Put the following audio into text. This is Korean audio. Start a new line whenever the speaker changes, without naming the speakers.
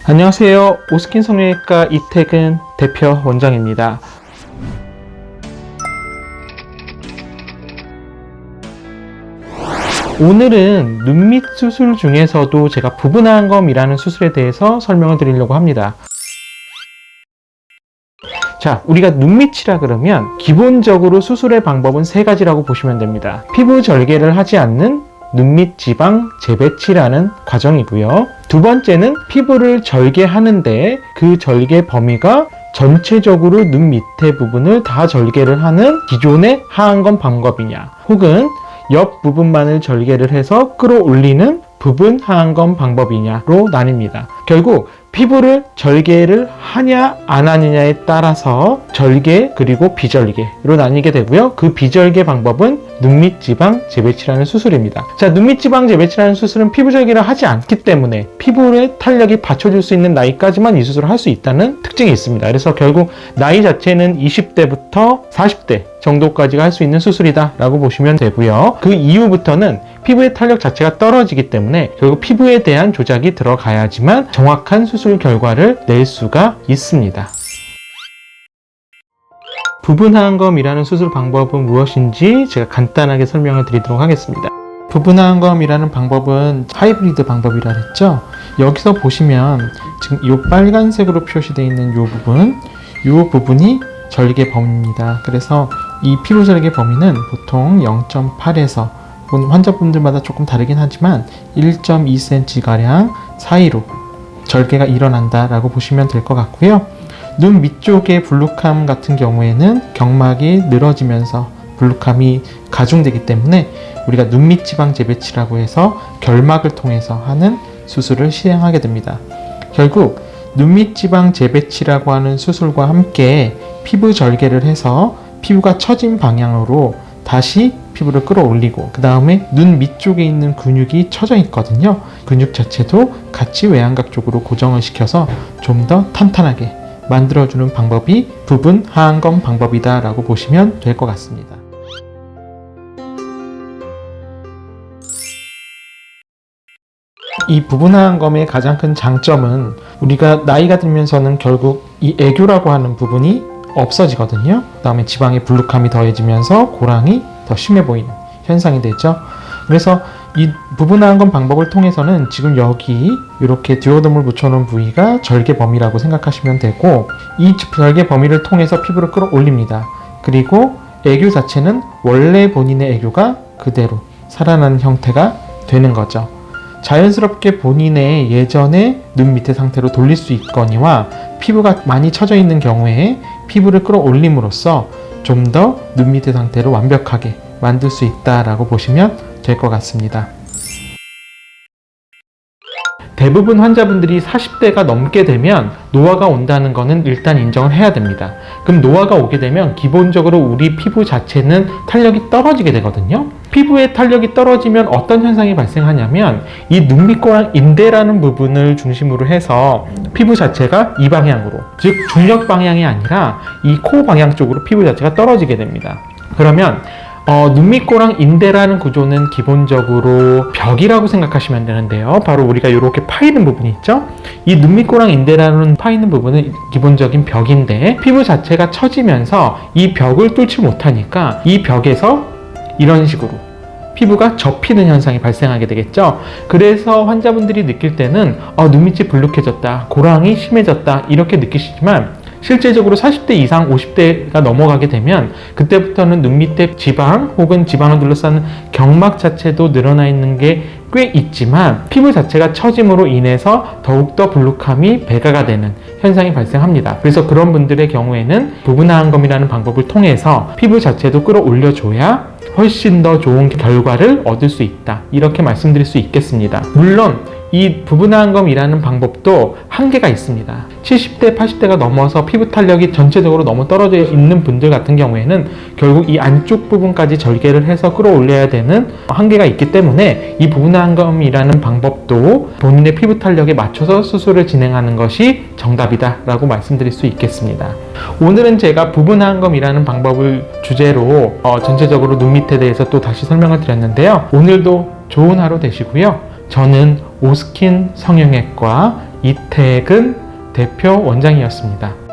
안녕하세요. 오스킨 성형외과 이태근 대표 원장입니다. 오늘은 눈밑 수술 중에서도 제가 부분항검이라는 수술에 대해서 설명을 드리려고 합니다. 자, 우리가 눈밑이라 그러면 기본적으로 수술의 방법은 세 가지라고 보시면 됩니다. 피부 절개를 하지 않는 눈밑 지방 재배치라는 과정이고요. 두 번째는 피부를 절개하는데 그 절개 범위가 전체적으로 눈 밑에 부분을 다 절개를 하는 기존의 하안검 방법이냐, 혹은 옆 부분만을 절개를 해서 끌어올리는 부분 하안검 방법이냐로 나뉩니다. 결국 피부를 절개를 하냐 안 하느냐에 따라서 절개 그리고 비절개로 나뉘게 되고요. 그 비절개 방법은 눈밑 지방 재배치라는 수술입니다. 자, 눈밑 지방 재배치라는 수술은 피부 절개를 하지 않기 때문에 피부의 탄력이 받쳐줄 수 있는 나이까지만 이 수술을 할 수 있다는 특징이 있습니다. 그래서 결국 나이 자체는 20대부터 40대 정도까지가 할 수 있는 수술이다 라고 보시면 되고요. 그 이후부터는 피부의 탄력 자체가 떨어지기 때문에 결국 피부에 대한 조작이 들어가야지만 정확한 수술 결과를 낼 수가 있습니다. 부분하안검이라는 수술 방법은 무엇인지 제가 간단하게 설명을 드리도록 하겠습니다. 부분하안검이라는 방법은 하이브리드 방법이라 했죠. 여기서 보시면 지금 이 빨간색으로 표시되어 있는 이 부분이 절개 범위입니다. 그래서 이 피부 절개 범위는 보통 0.8에서 환자분들마다 조금 다르긴 하지만 1.2cm가량 사이로 절개가 일어난다 라고 보시면 될 것 같고요. 눈 밑쪽의 블루캄 같은 경우에는 경막이 늘어지면서 블루캄이 가중되기 때문에 우리가 눈밑 지방 재배치라고 해서 결막을 통해서 하는 수술을 시행하게 됩니다. 결국 눈밑 지방 재배치라고 하는 수술과 함께 피부 절개를 해서 피부가 처진 방향으로 다시 피부를 끌어올리고, 그 다음에 눈 밑쪽에 있는 근육이 처져 있거든요. 근육 자체도 같이 외양각 쪽으로 고정을 시켜서 좀 더 탄탄하게 만들어주는 방법이 부분 하안검 방법이다 라고 보시면 될 것 같습니다. 이 부분 하안검의 가장 큰 장점은 우리가 나이가 들면서는 결국 이 애교라고 하는 부분이 없어지거든요. 그 다음에 지방의 블루캄이 더해지면서 고랑이 더 심해 보이는 현상이 되죠. 그래서 이 부분 하안검 방법을 통해서는 지금 여기 이렇게 디오덤을 붙여놓은 부위가 절개 범위라고 생각하시면 되고, 이 절개 범위를 통해서 피부를 끌어올립니다. 그리고 애교 자체는 원래 본인의 애교가 그대로 살아나는 형태가 되는 거죠. 자연스럽게 본인의 예전의 눈 밑의 상태로 돌릴 수 있거니와 피부가 많이 처져 있는 경우에 피부를 끌어올림으로써 좀 더 눈 밑의 상태를 완벽하게 만들 수 있다라고 보시면 될 것 같습니다. 대부분 환자분들이 40대가 넘게 되면 노화가 온다는 것은 일단 인정을 해야 됩니다. 그럼 노화가 오게 되면 기본적으로 우리 피부 자체는 탄력이 떨어지게 되거든요. 피부의 탄력이 떨어지면 어떤 현상이 발생하냐면 이 눈밑고랑 인대라는 부분을 중심으로 해서 피부 자체가 이 방향으로, 즉 중력 방향이 아니라 이 코 방향 쪽으로 피부 자체가 떨어지게 됩니다. 그러면 눈밑고랑 인대라는 구조는 기본적으로 벽이라고 생각하시면 되는데요. 바로 우리가 이렇게 파이는 부분이 있죠. 이 눈밑고랑 인대라는 파이는 부분은 기본적인 벽인데, 피부 자체가 처지면서 이 벽을 뚫지 못하니까 이 벽에서 이런 식으로 피부가 접히는 현상이 발생하게 되겠죠. 그래서 환자분들이 느낄 때는 눈밑이 불룩해졌다, 고랑이 심해졌다 이렇게 느끼시지만, 실제적으로 40대 이상 50대가 넘어가게 되면 그때부터는 눈 밑에 지방 혹은 지방을 둘러싸는 경막 자체도 늘어나 있는 게 꽤 있지만 피부 자체가 처짐으로 인해서 더욱더 블루캄이 배가가 되는 현상이 발생합니다. 그래서 그런 분들의 경우에는 부분하안검이라는 방법을 통해서 피부 자체도 끌어올려줘야 훨씬 더 좋은 결과를 얻을 수 있다, 이렇게 말씀드릴 수 있겠습니다. 물론 이 부분하안검이라는 방법도 한계가 있습니다. 70대, 80대가 넘어서 피부 탄력이 전체적으로 너무 떨어져 있는 분들 같은 경우에는 결국 이 안쪽 부분까지 절개를 해서 끌어올려야 되는 한계가 있기 때문에 이 부분하안검이라는 방법도 본인의 피부 탄력에 맞춰서 수술을 진행하는 것이 정답이다 라고 말씀드릴 수 있겠습니다. 오늘은 제가 부분하안검이라는 방법을 주제로 전체적으로 눈 밑에 대해서 또 다시 설명을 드렸는데요. 오늘도 좋은 하루 되시고요. 저는 오스킨 성형외과 이태근 대표 원장이었습니다.